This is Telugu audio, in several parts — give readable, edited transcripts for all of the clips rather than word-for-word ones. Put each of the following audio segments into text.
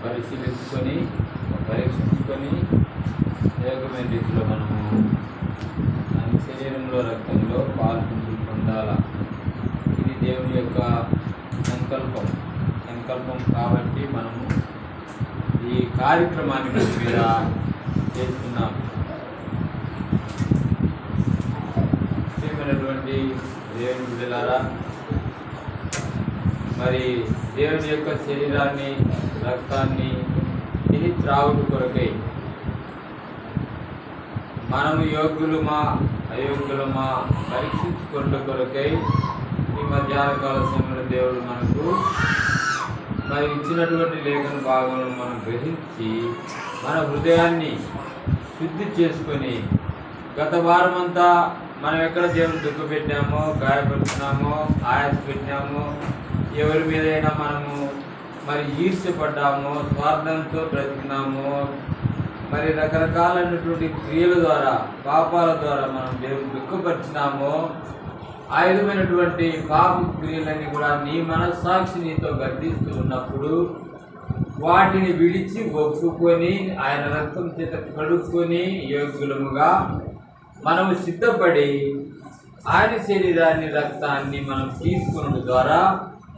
పరిశీలించుకొని పరీక్షించుకొని యోగమైన రీతిలో మనము మన శరీరంలో రక్తంలో పాల్గొంటూ పొందాల. ఇది దేవుని యొక్క సంకల్పం కాబట్టి మనము ఈ కార్యక్రమాన్ని మీద చేస్తున్నాం. ప్రియమైనటువంటి దేవుని బిడ్డలారా, మరి దేవుని యొక్క శరీరాన్ని రక్తాన్ని ఇది త్రాగుడు కొరకై మనము యోగ్యులమా అయోగ్యులమా పరీక్షించుకున్న కొరకై ఈ మధ్యాహ్న కాల సమయంలో దేవుడు మనకు మరి ఇచ్చినటువంటి లేఖన భాగంలో మనం గ్రహించి మన హృదయాన్ని శుద్ధి చేసుకొని గత వారం అంతా మనం ఎక్కడ దేవుని దుఃఖ పెట్టామో, గాయపడుతున్నామో, ఆయాస పెట్టామో, ఎవరి మీదైనా మనము మరి ఈర్ష్యపడ్డామో, స్వార్థంతో బ్రతికినామో, మరి రకరకాలైనటువంటి క్రియల ద్వారా పాపాల ద్వారా మనం దేవుని దుఃఖపరిచినామో, ఆ విధమైనటువంటి పాప క్రియలన్నీ కూడా నీ మనస్సాక్షి నీతో గర్దిస్తూ ఉన్నప్పుడు వాటిని విడిచి ఒప్పుకొని ఆయన రక్తం చేత కడుక్కొని యోగ్యులముగా మనము సిద్ధపడి ఆయన శరీరాన్ని రక్తాన్ని మనం తీసుకున్న ద్వారా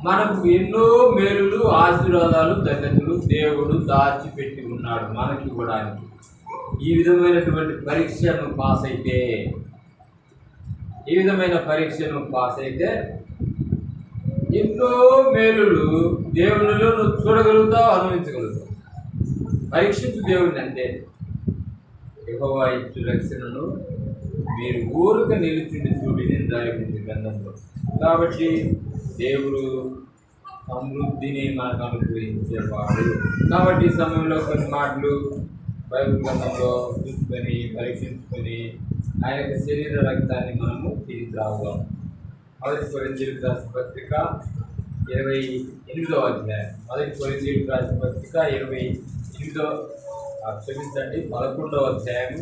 మనకు ఎన్నో మేలులు ఆశీర్వాదాలు ధన్యతలు దేవుడు దాచిపెట్టి ఉన్నాడు మనకి ఇవ్వడానికి. ఈ విధమైనటువంటి పరీక్షను పాస్ అయితే ఎన్నో మేలులు దేవునిలో నువ్వు చూడగలుగుతావు, అనుభవించగలుగుతావు. పరీక్షించు దేవుడిని అంటే యెహోవా ఇచ్చు రక్షణను మీరు ఊరుక నిలిచింది చూడని రాయబడింది గ్రంథంలో. కాబట్టి దేవుడు సమృద్ధిని మనకు అనుగ్రహించేవాడు. కాబట్టి ఈ సమయంలో కొన్ని మాటలు బైబిల్ గ్రంథంలో చూసుకొని పరీక్షించుకొని ఆయన యొక్క శరీర రక్తాన్ని మనము తిరిగి రావుదాం. మొదటి కొరింథీయులకు రాసిన పత్రిక 28వ అధ్యాయం. మొదటి కొరింథీయులకు రాసిన పత్రిక 11వ అధ్యాయం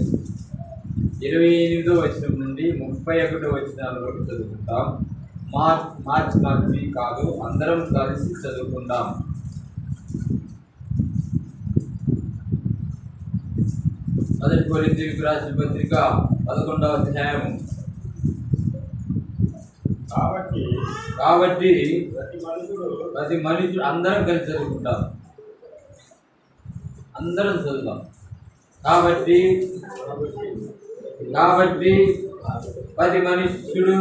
28వ వచనం నుండి 31వ వచనాల వరకు చదువుకుంటాం. మార్చి కాదు, అందరం కలిసి చదువుకుందాం. మొదటి కొరింథీయులకు రాసిన పత్రిక 11వ అధ్యాయం. కాబట్టి ప్రతి మనుషుడు అందరం కలిసి చదువుకుంటాం, అందరం చదువుతాం. కాబట్టి ప్రతి మనుష్యుడు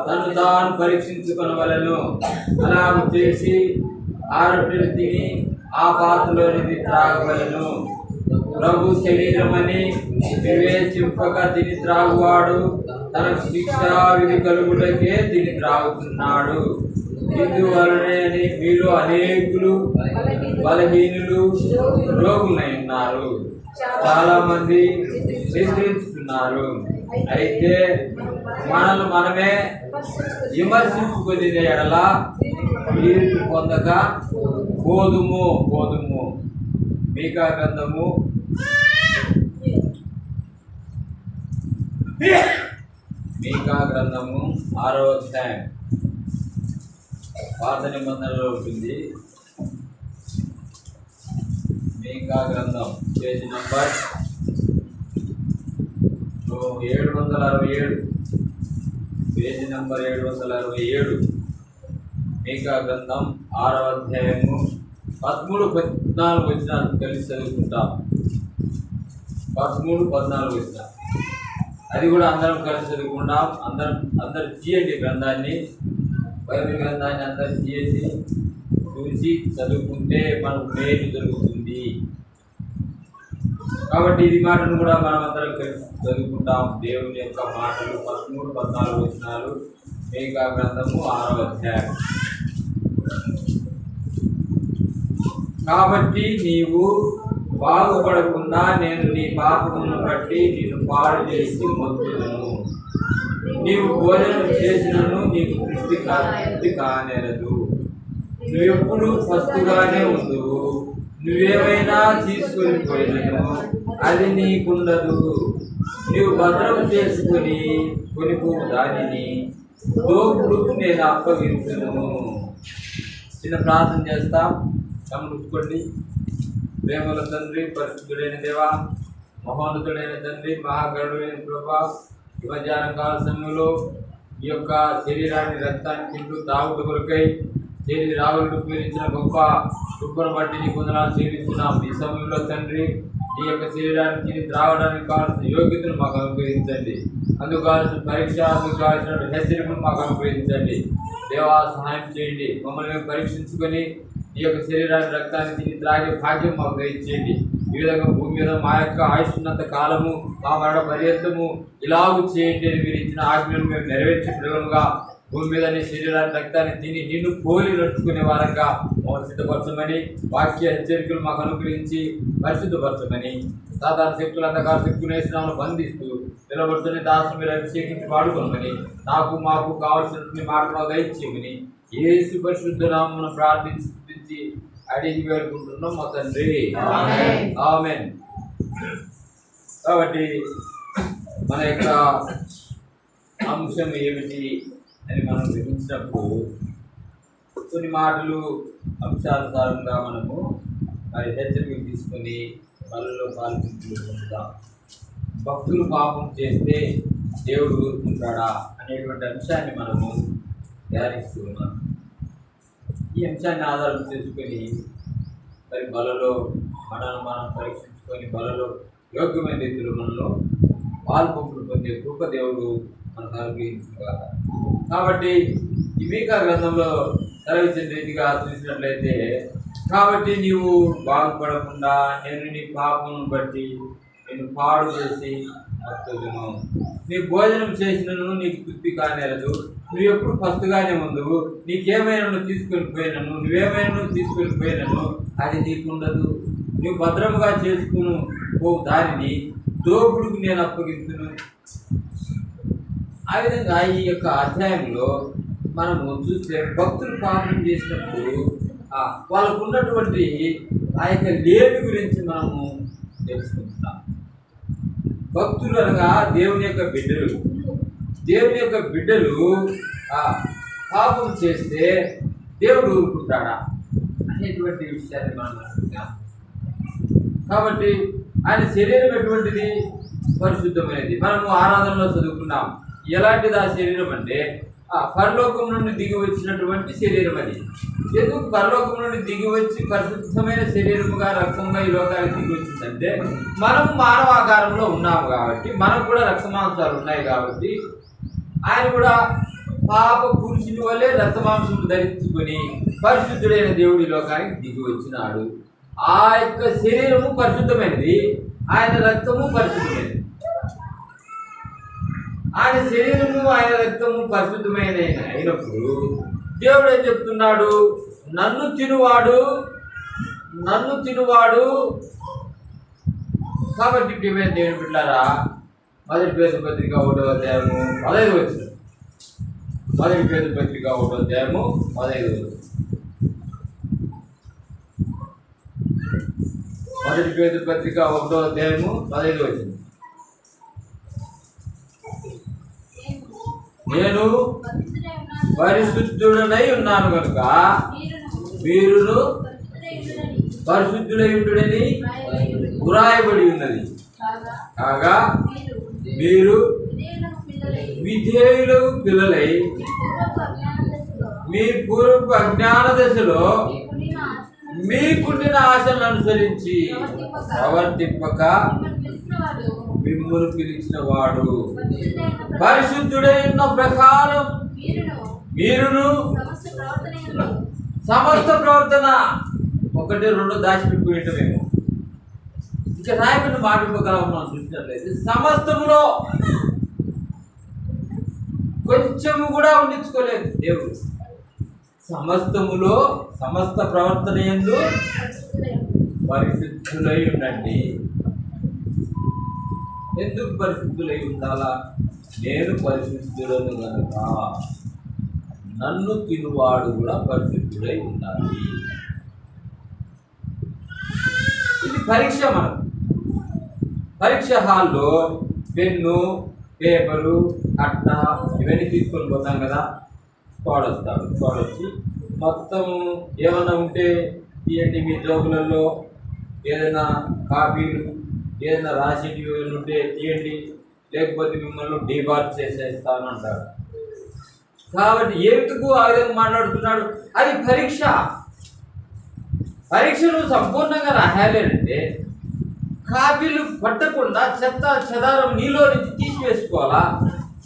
తను తాను పరీక్షించుకొనవలెను. అలాగ చేసి ఆ రొట్టెలు తిని ఆ పాత్రలోనిది త్రాగవలెను. ప్రభు శరీరమని వివేచింపక తిని త్రాగువాడు తన శిక్షా విధి కలుగుటకే తిని త్రాగుతున్నాడు. ఇందువలనే మీరు అనేకులు బలహీనులు రోగులై ఉన్నారు, చాలా మంది నిద్రించుతున్నారు. అయితే మనల్ని మనమే విమర్శించుకునే ఎడల తీర్పు పొందక పోదుము. మీకా గ్రంథము 6వ అధ్యాయం పాత నిబంధనలో ఉంటుంది. మీకా గ్రంథం పేజీ నంబర్ 767, పేజీ నంబర్ 767. మీకా గ్రంథం 6వ అధ్యాయము 13-14 వచనాలు కలిసి చదువుకుంటాం. 13-14 వచనాలు అది కూడా అందరం కలిసి చదువుకుంటాం. అందరు తీయండి గ్రంథాన్ని, బైబిల్ గ్రంథాన్ని అందరు తీయండి. చూసి చదువుకుంటే మనకు మేలు జరుగుతుంది. కాబట్టి ఇది మాటను కూడా మనం అందరం కలిసి చదువుకుంటాం. దేవుని యొక్క మాటలు 13-14 వచనాలు, మీకా గ్రంథము 6వ అధ్యాయం. కాబట్టి నీవు బాగుపడకుండా నేను నీ పాపమును బట్టి నిన్ను పాడు చేసి మొత్తులను. నీవు భోజనం చేసినను నీకు తృప్తి కానేరదు. నువ్వెప్పుడు ఫస్ట్గానే ఉందువు. నువ్వేమైనా తీసుకొని పోయినను అది నీకుండదు. నువ్వు భద్రం చేసుకుని కొనుకు దానిని దోపుడుకు నేను అప్పగించును. చిన్న ప్రార్థన చేస్తాం. గమనించుకోండి. ప్రేమల తండ్రి, పరిశుద్ధుడైన దేవ, మహోన్నతుడైన తండ్రి, మహాగరుడైన ప్రభా, ఈ మధ్యాహ్న కాల సమయంలో ఈ యొక్క శరీరాన్ని రక్తాన్ని తింటూ తాగుట కొరకై రావులకు పీలించిన గొప్ప కృపను బట్టి నీ వందనాలు చెల్లిస్తున్నాం. ఈ సమయంలో తండ్రి ఈ యొక్క శరీరాన్ని తిని త్రాగడానికి కావాల్సిన యోగ్యతను మాకు అనుగ్రహించండి. అందుకు కావాల్సిన పరీక్ష, అందుకు కావాల్సిన హెచ్చరికను మాకు అనుగ్రహించండి. దేవా, సహాయం చేయండి. మమ్మల్ని మేము పరీక్షించుకొని ఈ యొక్క శరీరాన్ని రక్తాన్ని తిని త్రాగే భాగ్యం మాకు దయచేయండి. ఈ విధంగా భూమి మీద మా యొక్క ఆయుష్నంత కాలము, మా మరణ పర్యంతము ఇలాగూ చేయండి అని మీరు ఇచ్చిన ఆజ్ఞను మేము నెరవేర్చే పిల్లలుగా భూమి మీద నీ శరీరాన్ని రక్తాన్ని తిని నిన్ను పోలి నడుచుకునే వారంగా మమ్మల్ని సిద్ధపరచమని, వాక్య హెచ్చరికలు మాకు అనుగ్రహించి పరిశుద్ధపరచమని, సాధారణ శక్తులు అంధకార శక్తులు వేసినామని బంధిస్తూ నిలబడుతున్న దాసులు మీరు అభిషేకించి వాడుకోమని, నాకు మాకు కావాల్సిన మాటలు దయచేయమని యేసు పరిశుద్ధ నామమున ప్రార్థించి అడిగి వేడుకుంటున్నాం మా తండ్రి. ఆమేన్. కాబట్టి మన యొక్క అంశం ఏమిటి అని మనం గ్రహించినప్పుడు కొన్ని మాటలు అంశానుసారంగా మనము మరి హెచ్చరికలు తీసుకొని వాళ్ళలో పాల్గొంటాం. భక్తులు పాపం చేస్తే దేవుడు ఊరుకుంటాడా అనేటువంటి అంశాన్ని మనము ధ్యానిస్తూ ఉన్నాం. ఈ అంశాన్ని ఆధారం చేసుకొని మరి బలలో మనల్ని మనం పరీక్షించుకొని బలలో యోగ్యమైన రీతిలో మనలో పాల్పొంపులు పొందే కృప దేవుడు మనకు అనుగ్రహించుగా. కాబట్టి ఈ మీకా గ్రంథంలో సెలవిచ్చిన రీతిగా చూసినట్లయితే, కాబట్టి నీవు బాగుపడకుండా నేను నీ పాపమును బట్టి నేను పాడు చేసి వస్తువును, నీ భోజనం చేసినను నీకు తృప్తి కానేరదు, నువ్వు ఎప్పుడు ఫస్ట్గానే ఉండవు, నీకేమైనా తీసుకొని పోయినను, నువ్వేమైనా తీసుకొని పోయినను అది నీకుండదు, నువ్వు భద్రముగా చేసుకుని పో దానిని దోపుడుకు నేను అప్పగిస్తును. ఆ విధంగా ఈ యొక్క అధ్యాయంలో మనము చూస్తే భక్తులు పాపం చేసినప్పుడు వాళ్ళకు ఉన్నటువంటి ఆ యొక్క లేమి గురించి మనము తెలుసుకుంటున్నాం. భక్తులు అనగా దేవుని యొక్క బిడ్డలు. దేవుని యొక్క బిడ్డలు పాపం చేస్తే దేవుడు ఊరుకుంటాడా అనేటువంటి విషయాన్ని మనం అనుకుంటాం. కాబట్టి ఆయన శరీరం ఎటువంటిది? పరిశుద్ధమైనది. మనము ఆరాధనలో చదువుకున్నాం. ఎలాంటిది ఆ శరీరం అంటే పరలోకం నుండి దిగి వచ్చినటువంటి శరీరం. అది ఎందుకు పరలోకం నుండి దిగి వచ్చి పరిశుద్ధమైన శరీరముగా రక్తంగా ఈ లోకానికి దిగి వచ్చిందంటే, మనం మానవాకారంలో ఉన్నాము కాబట్టి, మనకు కూడా రక్తమాంసాలు ఉన్నాయి కాబట్టి, ఆయన కూడా పాప పురుషుని వల్లే రక్తమాంసం ధరించుకొని పరిశుద్ధుడైన దేవుడి లోకానికి దిగి వచ్చినాడు. ఆ యొక్క శరీరము పరిశుద్ధమైనది, ఆయన రక్తము పరిశుద్ధమైనది. ఆయన శరీరము ఆయన రక్తము పరిశుద్ధమైన అయినప్పుడు దేవుడు ఏం చెప్తున్నాడు? నన్ను తినువాడు. కాబట్టి ప్రియమైన దేవుని బిడ్డలారా, మొదటి పేతురు పత్రిక 1వ అధ్యాయము 15వ వచనం. మొదటి పేతురు పత్రిక 1వ అధ్యాయము 15వ వచనం. మొదటి పేతురు పత్రిక 1వ అధ్యాయము 15వ వచనం. నేను పరిశుద్ధుడనై ఉన్నాను కనుక మీరును పరిశుద్ధులై ఉండుడని వ్రాయబడి ఉన్నది. కాగా మీరు విధేయులకు పిల్లలై మీ పూర్వపు అజ్ఞాన దశలో మీకుండిన ఆశలను అనుసరించి ప్రవర్తింపక మిమ్మును పిలిచిన వాడు పరిశుద్ధుడై ఉన్న ప్రకారం మీరును సమస్త ప్రవర్తన 1-2 దాచిపెట్టుకునేటమేమో. ఇంకా రాయబడిన మాట మనం చూసినట్లయితే సమస్తములో కొంచెము కూడా ఉండించుకోలేదు దేవుడు. సమస్తములో సమస్త ప్రవర్తన యందు పరిశుద్ధులై ఉండండి. ఎందుకు పరిశుద్ధులై ఉండాలా? నేను పరిశుద్ధులను కనుక నన్ను తినువాడు కూడా పరిశుద్ధులై ఉండాలి. ఇది పరీక్ష. మనకు పరీక్ష హాల్లో పెన్ను, పేపరు, అట్ట ఇవన్నీ తీసుకొని పోతాం కదా. తోడొస్తాడు. తోడొచ్చి మొత్తం ఏమన్నా ఉంటే తీయండి. మీ జోబులలో ఏదైనా కాపీలు ఏదైనా రాసేటి ఉంటే తీయండి, లేకపోతే మిమ్మల్ని డీబార్ చేసేస్తాను అంటారు. కాబట్టి ఎందుకు ఆ విధంగా మాట్లాడుతున్నాడు? అది పరీక్ష. పరీక్షలు సంపూర్ణంగా రాయాలంటే కాపీలు పట్టకుండా చెత్త చెదారం నీలో నుంచి తీసివేసుకోవాలా.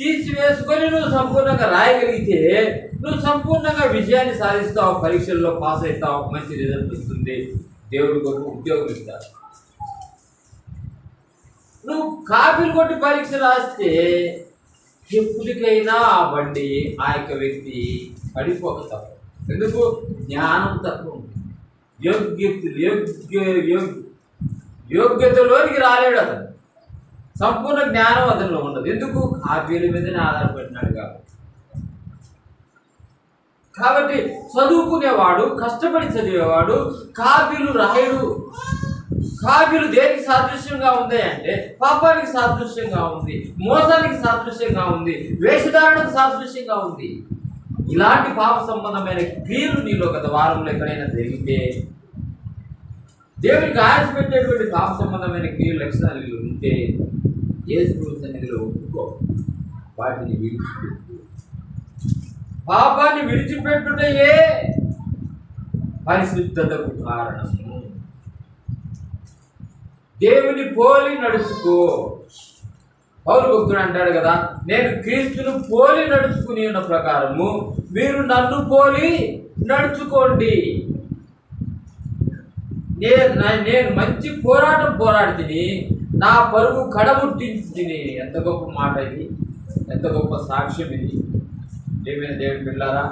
తీసివేసుకొని నువ్వు సంపూర్ణంగా రాయగలిగితే నువ్వు సంపూర్ణంగా విజయాన్ని సాధిస్తావు, పరీక్షల్లో పాస్ అవుతావు, మంచి రిజల్ట్ వస్తుంది, దేవుడు గొప్ప ఉద్యోగం ఇస్తాడు. నువ్వు కాపీలు కొట్టి పరీక్ష రాస్తే ఎప్పటికైనా ఆ బండి ఆ యొక్క వ్యక్తి పడిపోతావు. ఎందుకు? జ్ఞానం తక్కువ ఉంటుంది. యోగ్యతలోనికి రాలేడు అతను. సంపూర్ణ జ్ఞానం అతనిలో ఉండదు. ఎందుకు? కాపీల మీదనే ఆధారపడినాడు కాబట్టి చదువుకునేవాడు, కష్టపడి చదివేవాడు కాపీలు రాయడు. కాపీలు దేనికి సాదృశ్యంగా ఉంది అంటే పాపానికి సాదృశ్యంగా ఉంది, మోసానికి సాదృశ్యంగా ఉంది, వేషధారణకు సాదృశ్యంగా ఉంది. ఇలాంటి పాప సంబంధమైన క్రియలు నీలో గత వారంలో ఎక్కడైనా జరిగితే దేవునికి ఆశపెట్టేటువంటి పాప సంబంధమైన క్రియలు లక్షణాలు ఉంటే యేసు సన్నిధిలో ఒప్పుకో, వాటిని విడిచిపెట్టు. పాపాన్ని విడిచిపెట్టుటయే పరిశుద్ధతకు కారణము. దేవుని పోలి నడుచుకో. పౌలు భక్తుడు అంటాడు కదా, నేను క్రీస్తును పోలి నడుచుకుని ఉన్న ప్రకారము మీరు నన్ను పోలి నడుచుకోండి. నేను మంచి పోరాటం పోరాడుతుంది, నా పరుగు కడముట్టించుతుంది. ఎంత గొప్ప మాట ఇది, ఎంత గొప్ప సాక్ష్యం ఇది. ఏమైనా దేవుని పిల్లారా,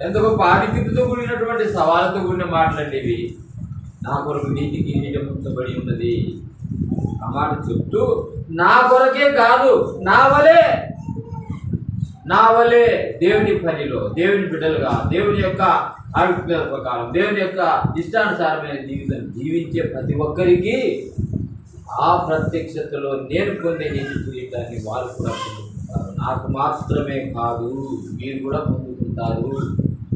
ఎంత గొప్ప ఆధిక్యతతో కూడినటువంటి సవాళ్ళతో కూడిన మాటలండి ఇవి. నా కొరకు నీతికి కిరీటం ఉంచబడి ఉన్నది. ఆ మాట చెప్తూ నా కొరకే కాదు, నా వలే దేవుని పనిలో దేవుని బిడ్డలుగా దేవుని యొక్క ఆవిష్కరణ ప్రకారం దేవుని యొక్క ఇష్టానుసారమైన జీవితం జీవించే ప్రతి ఒక్కరికి ఆ ప్రత్యక్షతలో నేను పొందే నీతి కిరీటాన్ని వారు కూడా పొందుకుంటారు. నాకు మాత్రమే కాదు, మీరు కూడా పొందుకుంటారు.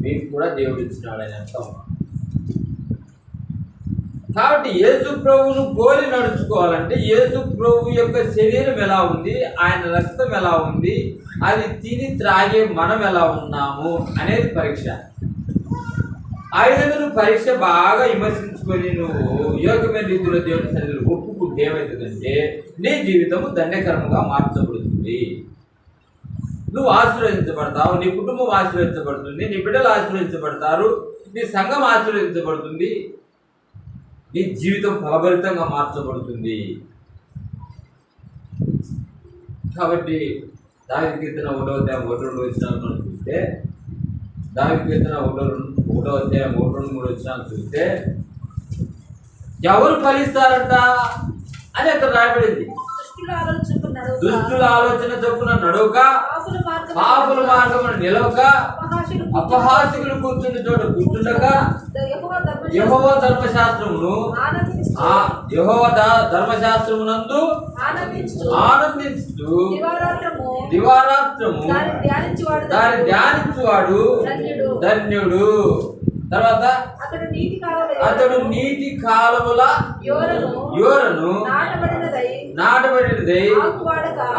మీకు కూడా దేవుడు ఇచ్చినాడని అర్థం. కాబట్టి యేసు ప్రభువును పోలి నడుచుకోవాలంటే యేసు ప్రభు యొక్క శరీరం ఎలా ఉంది, ఆయన రక్తం ఎలా ఉంది, అది తిని త్రాగే మనం ఎలా ఉన్నాము అనేది పరీక్ష. ఆ విధంగా నువ్వు పరీక్ష బాగా విమర్శించుకొని నువ్వు యోగ్యమైన రీతిలో దేవుని సన్నిధిలో ఒప్పుకుంటే ఏమవుతుందంటే నీ జీవితము ధన్యకరముగా మార్చబడుతుంది. నువ్వు ఆశీర్వదించబడతావు, నీ కుటుంబం ఆశీర్వదించబడుతుంది, నీ బిడ్డలు ఆశీర్వదించబడతారు, నీ సంఘం ఆశీర్వదించబడుతుంది, నీ జీవితం ఫలభరితంగా మార్చబడుతుంది. కాబట్టి దావీదు కీర్తన 1వ అధ్యాయం 1-2 వచనాలు మనం చూస్తే, దావీదు కీర్తన 1వ అధ్యాయం 1-3 వచనాలు చూస్తే ఎవరు ఫలిస్తారంట అని అక్కడ రాయబడింది. దుష్టుల ఆలోచన చొప్పున నడవక, పాపుల మార్గమున నిలవక, అపహాసికులు కూర్చున్న చోట కూర్చుండక, యెహోవా ధర్మశాస్త్రమునందు ఆనందించు దివారాత్రము దాన్ని ధ్యానించువాడు ధన్యుడు. తర్వాత అతడు నీటి కాలముల యోరను నాటబడినదై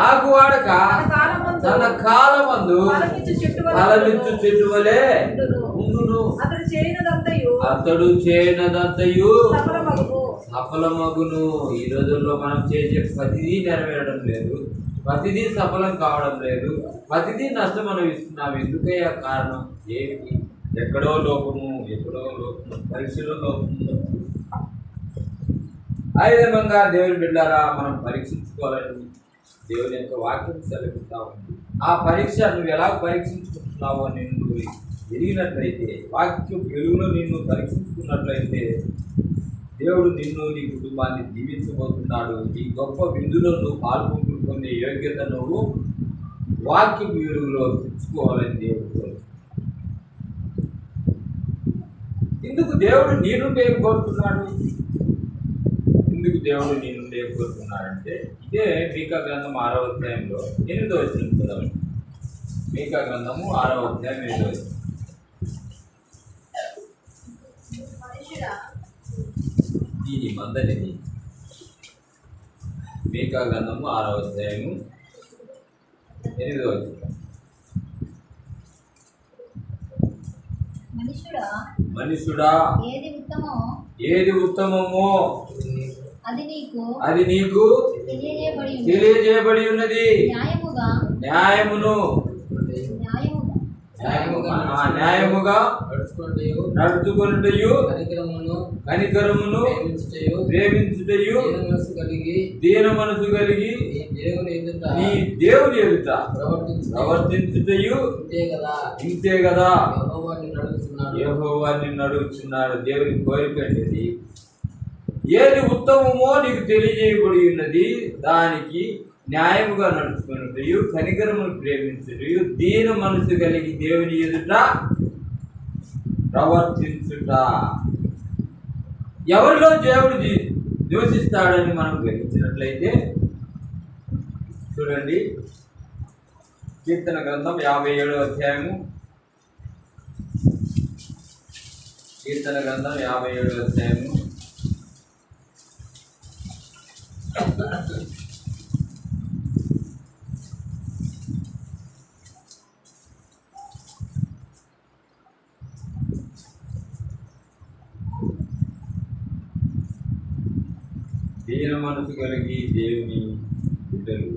ఆకువాడక తన కాలమందు ఫలమిచ్చు చెట్టు వలె ఉండును. అతడు చేయనదంతయు సఫలమగును. ఈ రోజుల్లో మనం చేసే ప్రతిదీ నెరవేరడం లేదు, ప్రతిదీ సఫలం కావడం లేదు, ప్రతిదీ నష్టం అనుభవిస్తున్నాం. ఎందుకయ్యా కారణం ఏమిటి? ఎక్కడో లోపము, పరీక్షలో లోపము. ఆ విధంగా దేవుని బిడ్డారా మనం పరీక్షించుకోవాలని దేవుని యొక్క వాక్యం సెలవిస్తా ఉంది. ఆ పరీక్ష నువ్వు ఎలా పరీక్షించుకుంటున్నావో నిన్ను ఎరిగినట్లయితే, వాక్యం వెలుగులో నిన్ను పరీక్షించుకున్నట్లయితే దేవుడు నిన్ను నీ కుటుంబాన్ని దీవించబోతున్నాడు. ఈ గొప్ప విందులో నువ్వు పాల్గొనే యోగ్యత నువ్వు వాక్యం వెలుగులో తెచ్చుకోవాలని దేవుడు. ఇందుకు దేవుడు నీ నుండి ఏం కోరుతున్నాడు? కోరుతున్నాడంటే ఇదే మీకా గ్రంథం 6వ అధ్యాయంలో 8వ వచనం చదవండి. మీకా గ్రంథము 6వ అధ్యాయం 8వ వచనం. ఈ మందనిది. మీకా గ్రంథము 6వ అధ్యాయము 8వ వచనం. మనుషుడా ఏది ఉత్తమమో అది నీకు తెలియజేయబడి ఉన్నది. న్యాయముగా నడుచుకొనుటయు కనికరమును ప్రేమించుటయు దీన మనసు కలిగి నీ దేవుని ఎదుట ప్రవర్తించుటయు ఇంతే కదా యెహోవా నిన్ను నడుచున్నాడు. దేవుని కోరిక అనేది ఏది ఉత్తమమో నీకు తెలియజేయబడి ఉన్నది. దానికి న్యాయముగా నడుచుకున్నటయు కనికరమును ప్రేమించుటయు దీన మనసు కలిగి దేవుని ఎదుట ప్రవర్తించుట. ఎవరిలో దేవుడు నివసిస్తాడని మనం గ్రహించినట్లయితే చూడండి, కీర్తన గ్రంథం 57వ అధ్యాయము. కీర్తన గ్రంథం 57వ అధ్యాయము 'దీన మనసు కలిగి దేవుని బిడ్డలు,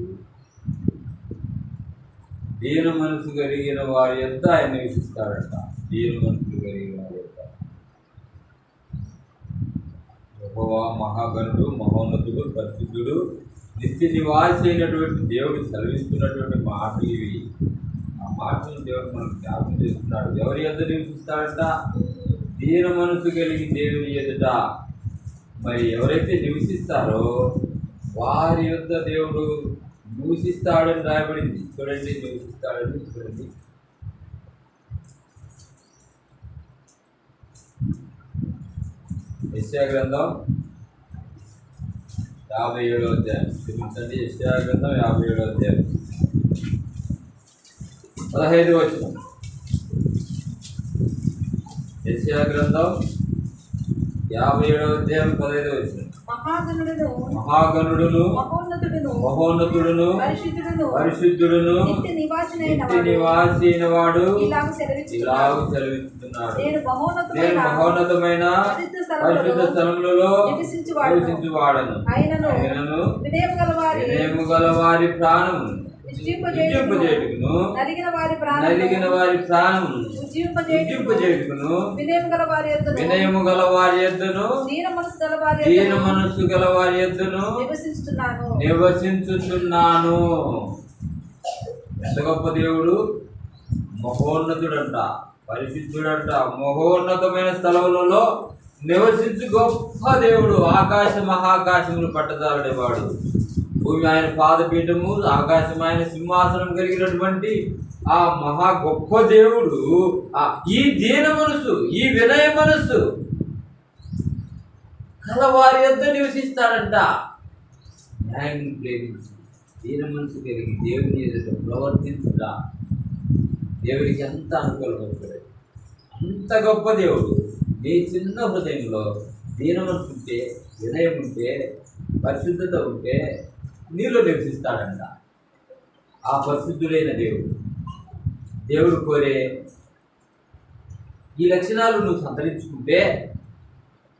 దీన మనసు కలిగిన వారి యొక్క ఆయన నివసిస్తాడట. దీన మనసు కలిగిన వారి యొక్క యెహోవా మహాగణుడు, మహోన్నతుడు, పరిశుద్ధుడు, నిత్య నివాసి అయినటువంటి దేవుడు సెలవిస్తున్నటువంటి మాటలు ఇవి. ఆ మాటలను దేవుడు మనకు జ్ఞాపకం చేస్తున్నాడు. ఎవరి యొద్ద నివసిస్తాడట? దీన మనసు కలిగి దేవుని ఎదుట. మరి ఎవరైతే నివసిస్తారో వారి యొద్ద దేవుడు నివసిస్తాడని రాయబడింది. చూడండి, నివసిస్తాడని చూడండి. యెషయా గ్రంథం 57వ అధ్యాయం. క్షమించండి, యెషయా గ్రంథం 57వ అధ్యాయం 15వ వచనం. యెషయా గ్రంథం 57వ అధ్యాయం 15వ వచనం. మహాగణుడును మహోన్నతుడును పరిశుద్ధుడును నిత్య నివాసి అయిన వాడు ఇలాగ సెలవిస్తున్నాడు, నేను మహోన్నతమైన పరిశుద్ధ స్థలములలో నివసించువాడను. ఆయనను వినయము గల వారి ప్రాణమును ఉజ్జింపజేయుటకును, నలిగిన వారి ప్రాణమును ఉజ్జింపజేయుటకును, వినయము గల వారి యొద్దను దీన మనస్సు గల వారి యొద్దను నివసించుచున్నాను. ఎంత గొప్ప దేవుడు! మహోన్నతుడంట, పరిశుద్ధుడంట, మహోన్నతమైన స్థలములలో నివసించు గొప్ప దేవుడు. ఆకాశ మహాకాశములు పట్టజాలడేవాడు. భూమి ఆయన పాదపీఠము, ఆకాశం ఆయన సింహాసనం కలిగినటువంటి ఆ మహా గొప్ప దేవుడు ఈ దీన మనసు, ఈ వినయ మనసు కలవారి యొద్ద నివసిస్తాడంట. న్యాయం ప్రేమించి దీన మనసు కలిగి దేవుని ఎదుట ప్రవర్తించుట దేవుడికి ఎంత అనుకూలమవుతుంది. అంత గొప్ప దేవుడు నీ చిన్న హృదయంలో దీన మనసు ఉంటే, వినయం ఉంటే, పరిశుద్ధత ఉంటే నీలో నివసిస్తాడంట. ఆ పరిశుద్ధుడైన దేవుడు కోరే ఈ లక్షణాలు నువ్వు సంతరించుకుంటే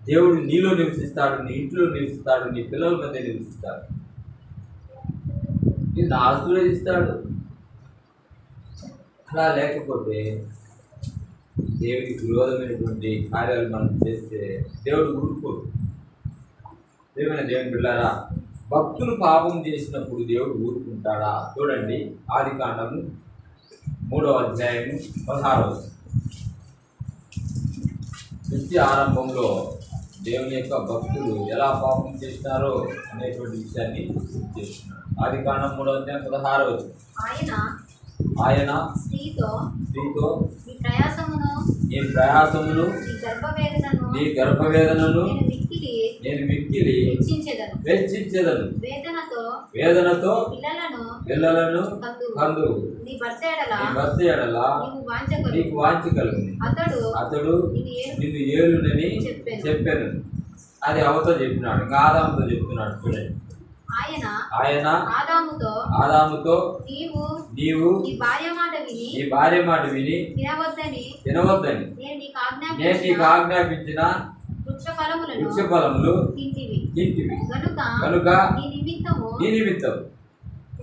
దేవుడు నీలో నివసిస్తాడు, నీ ఇంట్లో నివసిస్తాడు, నీ పిల్లల మధ్య నివసిస్తాడు, నిన్ను ఆశీర్వదిస్తాడు. అలా లేకపోతే దేవుడికి విరోధమైనటువంటి కార్యాలు మనం చేస్తే దేవుడు ఊరుకోడు. దేవుని బిడ్డలారా, భక్తులు పాపం చేసినప్పుడు దేవుడు ఊరుకుంటాడా? చూడండి, ఆదికాండము 3వ అధ్యాయము 16వ వచనం. సృష్టి ఆరంభంలో దేవుని యొక్క భక్తులు ఎలా పాపం చేసినారో అనేటువంటి విషయాన్ని చేస్తున్నారు. ఆదికాండం 3వ అధ్యాయం 16వ వచనం. ఆయన స్త్రీతో నీ ప్రయాసమును నీ గర్భవేదనను నేను మిక్కిలి వెచ్చించెదను, వేదనతో పిల్లలను కందు, నీ భర్త ఎడల నీకు వాంఛ కలుగును, అతడు నిన్ను ఏలునని చెప్పాను. అది అవతో చెప్పినాడు. ఇంకా ఆదాముతో చెప్తున్నాడు చూడండి. ఆయన ఆదాముతో నీవు ఈ భార్య మాట విని తినవద్దని నేను నీకు ఆజ్ఞాపించిన వృక్ష ఫలములు తింటివి కనుక నీ నిమిత్తం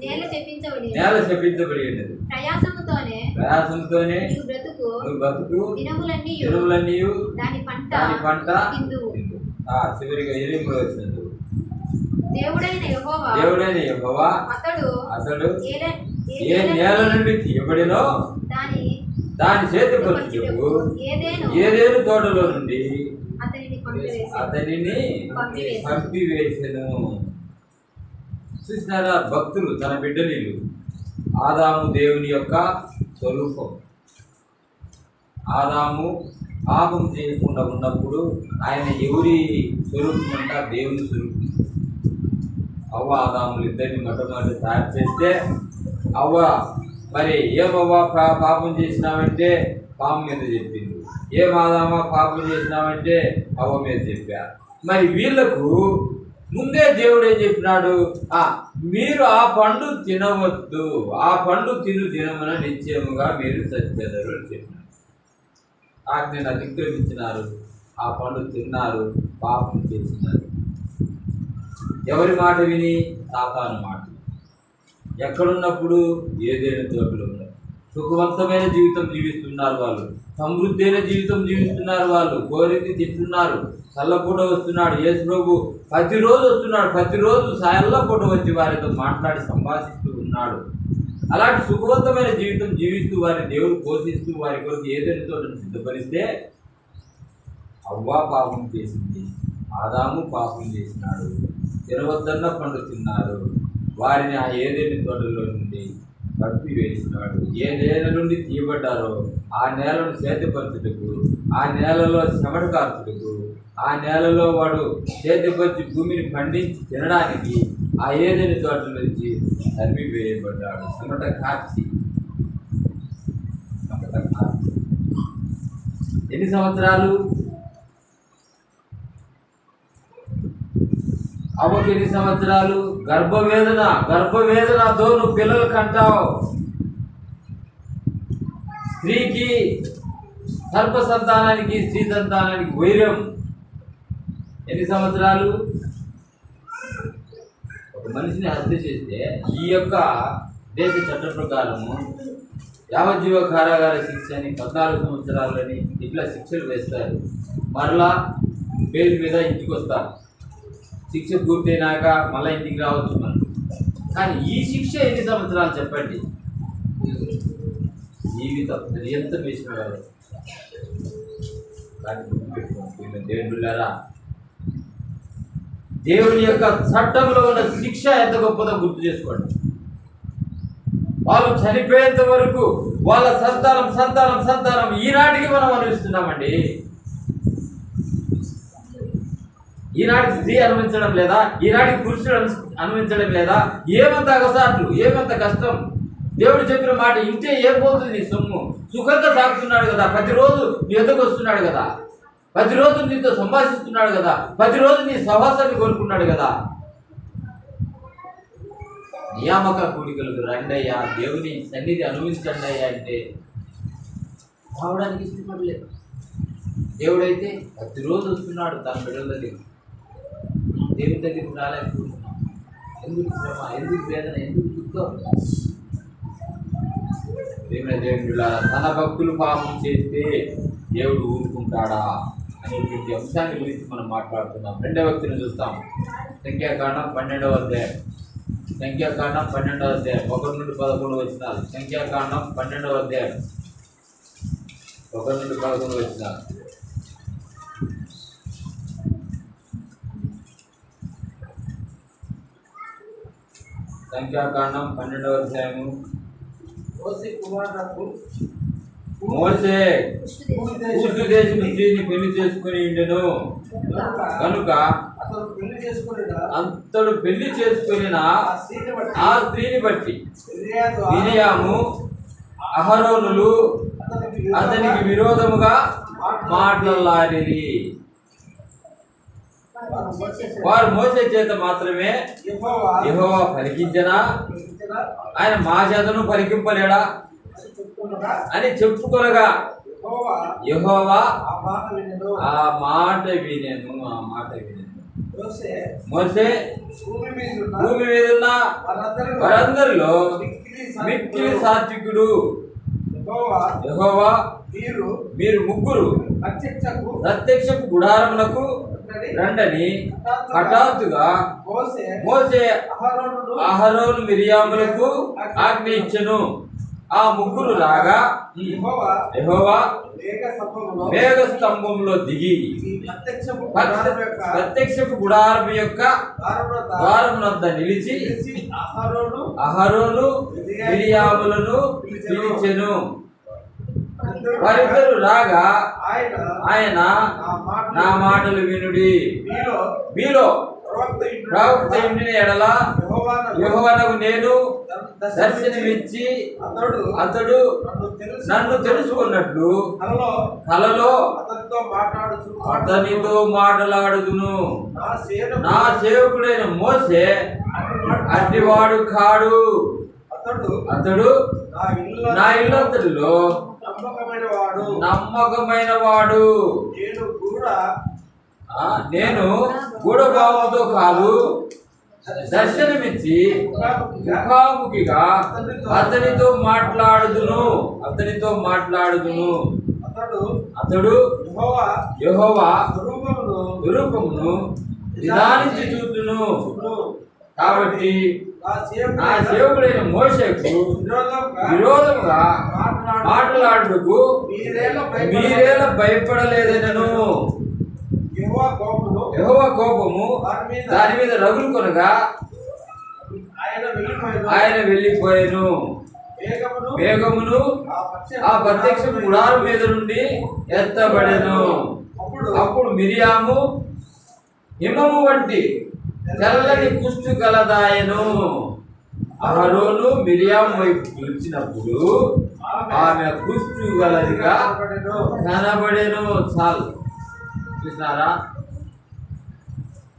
నేల శపించబడి ఉన్నది. ప్రయాసముతోనే నువ్వు బ్రతుకు దినములన్నీ దాని పంట చివరిగా 8వ వచనం. దేవుడైన యెహోవా అతడు ఏ నేల నుండి తీయబడినో దాని చేతి పరుచుటకు ఏదేను తోటలో నుండి అతనిని పంపివేసెను. చూసినారా భక్తులు తన బిడ్డలు. ఆదాము దేవుని యొక్క స్వరూపం. ఆదాము పాపం చేయకుండా ఉన్నప్పుడు ఆయన ఎవరి స్వరూపం అంట? దేవుని స్వరూపం. అవ్వ ఆదాములు ఇద్దరిని మొట్టమొదటి తయారు చేస్తే అవ్వ మరి ఏమవ్వ పాపం చేసినావంటే పాపం మీద చెప్పింది, ఏం ఆదామా పాపం చేసినావంటే అవ్వ మీద చెప్పారు. మరి వీళ్ళకు ముందే దేవుడు ఏం చెప్పినాడు? మీరు ఆ పండు తినవద్దు, ఆ పండు తినమని నిశ్చయముగా మీరు చచ్చెదరు అని చెప్పినాడు. ఆజ్ఞను అతిక్రమించినారు, ఆ పండు తిన్నారు, పాపం చేసినారు. ఎవరి మాట విని? సాతాను మాట. ఎక్కడున్నప్పుడు? ఏదైనా తోటలో ఉన్నారు. సుఖవంతమైన జీవితం జీవిస్తున్నారు వాళ్ళు, సమృద్ధి అయిన జీవితం జీవిస్తున్నారు వాళ్ళు, కోరిక తింటున్నారు. చల్లపూట వస్తున్నాడు యేసు ప్రభు, ప్రతిరోజు వస్తున్నాడు, ప్రతిరోజు చల్లపూట వచ్చి వారితో మాట్లాడి సంభాషిస్తూ ఉన్నాడు. అలాంటి సుఖవంతమైన జీవితం జీవిస్తూ వారిని దేవుడు పోషిస్తూ వారి కొరకు ఏదైనా తోటను సిద్ధపరిస్తే అవ్వ పాపం చేసింది, ఆదాము పాపం చేసినాడు, తినవద్దన్న పండు తిన్నారు. వారిని ఆ ఏదైనా తోటలో నుండి పట్టి వేసినాడు. ఏ నేల నుండి తీయబడ్డారో ఆ నేలను సేద్యపరచుటకు, ఆ నేలలో చెమట కార్చుటకు, ఆ నేలలో వాడు సేద్యపరిచి భూమిని పండించి తినడానికి ఆ ఏదైనా తోట నుంచి తరిమి వేయబడ్డాడు. చెమట కార్చి. ఎన్ని సంవత్సరాలు? అవ్వకి ఎన్ని సంవత్సరాలు? గర్భవేదనతో నువ్వు పిల్లలు కంటావు. స్త్రీకి సర్ప సంతానానికి స్త్రీ సంతానానికి వైరం. ఎన్ని సంవత్సరాలు? ఒక మనిషిని హత్య చేస్తే ఈ యొక్క దేశ చట్ట ప్రకారము యావజ్జీవ కారాగార శిక్ష అని 14 సంవత్సరాలని ఇట్లా శిక్షలు వేస్తారు. మరలా పేరు మీద ఇంటికి వస్తారు. శిక్ష పూర్తయినాక మళ్ళీ ఇంటికి రావచ్చు మనం. కానీ ఈ శిక్ష ఎన్ని సంవత్సరాలు చెప్పండి? జీవితం ఎంత వేసినారు. దేవుళ్ళారా, దేవుని యొక్క చట్టంలో ఉన్న శిక్ష ఎంత గొప్పదో గుర్తు చేసుకోండి. వాళ్ళు చనిపోయేంత వరకు వాళ్ళ సంతానం ఈనాటికి మనం అనుభవిస్తున్నామండి. ఈనాటికి స్త్రీ అనుభవించడం లేదా? ఈనాటికి పురుషుడు అనుభవించడం లేదా? ఏమంత అగసాట్లు, ఏమంత కష్టం. దేవుడు చెప్పిన మాట ఇంటే ఏం పోతుంది సొమ్ము? సుఖంగా సాగుతున్నాడు కదా, ప్రతిరోజు నీ ఎద్దకు వస్తున్నాడు కదా, ప్రతిరోజు నీతో సంభాషిస్తున్నాడు కదా, ప్రతిరోజు నీ సహవాసాన్ని కోరుకున్నాడు కదా. నియామక కూడికలకు రండయ్యా, దేవుని సన్నిధి అనుభవించండి అయ్యా అంటే రావడానికి ఇష్టపడలేదు. దేవుడైతే ప్రతిరోజు వస్తున్నాడు తన బిడ్డల దగ్గర. దేవుని దగ్గరికి రాలేకపోతున్నాం. ఎందుకు శ్రమ, ఎందుకు వేదన, ఎందుకు దుఃఖం? దేవుని తన భక్తులు పాపం చేస్తే దేవుడు ఊరుకుంటాడా అనేటువంటి అంశాన్ని గురించి మనం మాట్లాడుతున్నాం. 2వ వ్యక్తిని చూస్తాం. సంఖ్యాకాండం 12వ అధ్యాయం. సంఖ్యాకాండం 12వ అధ్యాయం 1 నుండి 11 వచనాలు. సంఖ్యాకాండం 12వ అధ్యాయం 1 నుండి 11 వచనాలు. సంఖ్యాకాండం 12వ అధ్యాయము. మోసే కూషు దేశం స్త్రీని పెళ్లి చేసుకుని ఉండెను కనుక అతడు పెళ్లి చేసుకుని ఆ స్త్రీని బట్టి మిరియాము అహరోనులు అతనికి విరోధముగా మాట్లాడాలి. వారు మోసే చేత మాత్రమే యెహోవా పలికించనా, ఆయన మా చేతను పలికింపలేడా అని చెప్పుకొనగా యెహోవా ఆ మాట వినెను. మోసే భూమి మీద ఉన్న వారందరిలో మిక్కిలి సాత్వికుడు యెహోవా. మీరు ముగ్గురు ప్రత్యక్షపు గుడారములకు రండని హఠాత్తుగా మోసే అహరోను మిరియాములకు ఆజ్ఞ ఇచ్చెను. ఆ ముగ్గురు రాగా యెహోవా మేఘ స్తంభంలో దిగి ప్రత్యక్షపు గుడారము యొక్క ద్వారమునద్ద నిలిచి అహరోను మిరియాములను పిలిచెను. వారిద్దరు రాగా ఆయన నా మాటలు వినుడి, మీలో ప్రవక్త ఇంటిని ఎడల యెహోవానగు నేను దర్శనమిచ్చి అతడు నన్ను తెలుసుకున్నట్లు కలలో అతనితో మాట్లాడుదును. నా సేవకుడైన మోసే అట్టివాడు కాడు. అతడు నా ఇల్లంతటిలో నమ్మకమైన వాడు. నేను గూఢభావంతో కాదు, దర్శనమిచ్చి ముఖాముఖిగా అతనితో మాట్లాడుదును. అతడు యెహోవా రూపమును నిదానించి చూచును. కాబట్టి నా సేవకుడైన మోషేకు విరోధముగా మాట్లాడుటకు మీరేలా భయపడలేదనను. యెహోవా కోపము దాని మీద రగులుకొనగా ఆయన వెళ్ళిపోయాను. మేఘమును ఆ ప్రత్యక్ష గుడారం మీద నుండి ఎత్తబడెను. అప్పుడు మిరియాము హిమము వంటి తెల్లని కుష్టు గలదాయను. అహరోను మిరియాము వైపు పిలిచినప్పుడు ఆమె కుష్టు గలదిగా కనబడెను. చాలు చూసినారా,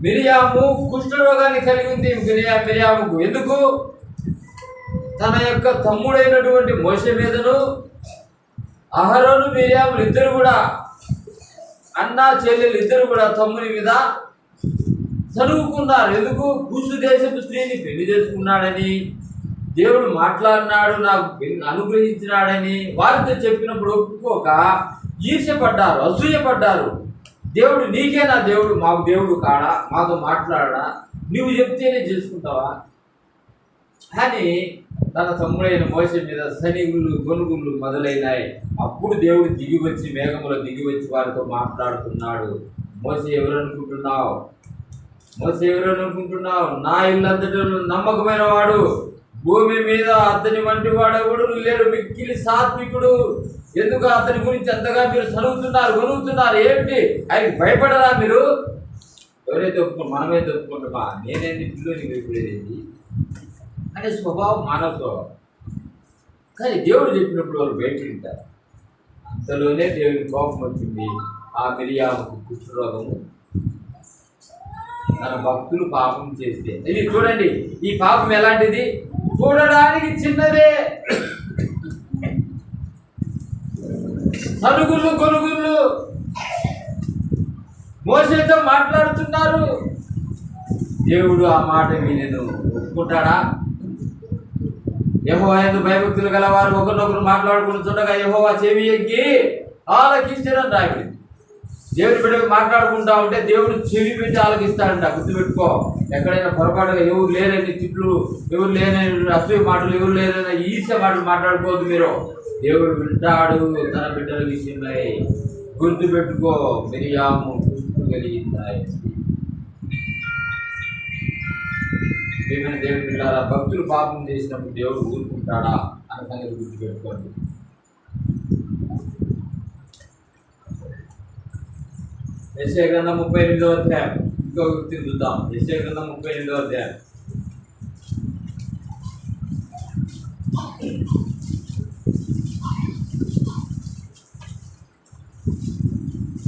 మిరియాము కుష్ఠరోగాన్ని కలిగి ఉంది. మిరియాముకు ఎందుకు? తన యొక్క తమ్ముడైనటువంటి మోషే మీదను అహరోను మిరియాములు ఇద్దరు కూడా అన్నా చెల్లెలు ఇద్దరు కూడా తమ్ముని మీద చదువుకున్నారు. ఎందుకు? కూసు దేశపు స్త్రీని పెళ్లి చేసుకున్నాడని, దేవుడు మాట్లాడినాడు, నాకు అనుగ్రహించినాడని వారితో చెప్పినప్పుడు ఒప్పుకోక ఈర్ష్యపడ్డారు, అసూయపడ్డారు. దేవుడు నీకే నా దేవుడు, మాకు దేవుడు కాడా, మాతో మాట్లాడా, నువ్వు చెప్తేనే చేసుకుంటావా అని తన తమ్ముడైన మోషే మీద శనిగుళ్ళు గొనుగుళ్ళు మొదలైనాయి. అప్పుడు దేవుడు దిగివచ్చి మేఘములో దిగివచ్చి వారితో మాట్లాడుతున్నాడు. మోషే ఎవరనుకుంటున్నావు? నా ఇల్లంతటా నమ్మకమైన వాడు, భూమి మీద అతని వంటి వాడెవడు లేడు, మిక్కిలి సాత్వికుడు. ఎందుకు అతని గురించి అంతగా మీరు గొనుగుతున్నారు ఏమిటి? ఆయనకి భయపడరా మీరు? ఎవరైతే ఒప్పుకుంటారు, మనమైతే ఒప్పుకుంటామా? నేనేంటి పిల్లలు భయపడేది అనే స్వభావం మానవ స్వభావం. కానీ దేవుడు చెప్పినప్పుడు వాళ్ళు బయటకుంటారు. అంతలోనే దేవుని కోపం వచ్చింది. ఆ మిరియాముకు కుష్ఠరోగము. తన భక్తులు పాపం చేస్తే ఇది చూడండి, ఈ పాపం ఎలాంటిది? చూడడానికి చిన్నదే, సరుగుళ్ళు కొనుగుళ్ళు మోసేతో మాట్లాడుతున్నారు. దేవుడు ఆ మాట వినెను. ఒప్పుకుంటాడా? యెహోవా యందు భయభక్తులు గలవారు ఒకరినొకరు మాట్లాడుకుని చూడగా యెహోవా చెవి ఎక్కి ఆలకించడం రాబడింది. దేవుడి బిడ్డకు మాట్లాడుకుంటా ఉంటే దేవుడు చెవి పెట్టి ఆలకిస్తాడంట. గుర్తుపెట్టుకో. ఎక్కడైనా పొరపాటుగా ఎవరు లేరని తిట్లు, ఎవరు లేరని అసూయ మాటలు, ఎవరు లేరని ఈర్ష్య మాటలు మాట్లాడుకోవద్దు మీరు. దేవుడు వింటాడు తన బిడ్డల విషయమై. గుర్తుపెట్టుకో, మిరియాము కుష్ఠు కలిగిందాయి. ఏమైనా దేవుడు బిడ్డలారా, భక్తులు పాపం చేసినప్పుడు దేవుడు ఊరుకుంటాడా అన్న సంగతి గుర్తుపెట్టుకోండి. యెషయా గ్రంథం 38వ అధ్యాయం ఇంకో వ్యక్తిని చూద్దాం. యెషయా గ్రంథం 38వ అధ్యాయం.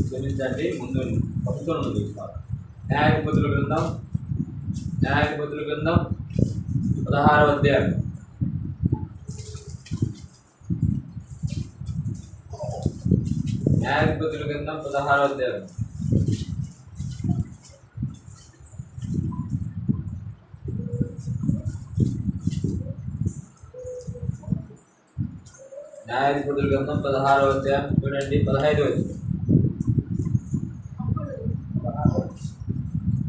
క్షమించండి, ముందు పట్టుకొని చూస్తారు. న్యాయాధిపతుల గ్రంథం 16వ అధ్యాయం. న్యాయాధిపతుల గ్రంథం 16వ అధ్యాయం. న్యాయాధిపతుల గ్రంథం 16వ అధ్యాయం చూడండి 15వ వచనం.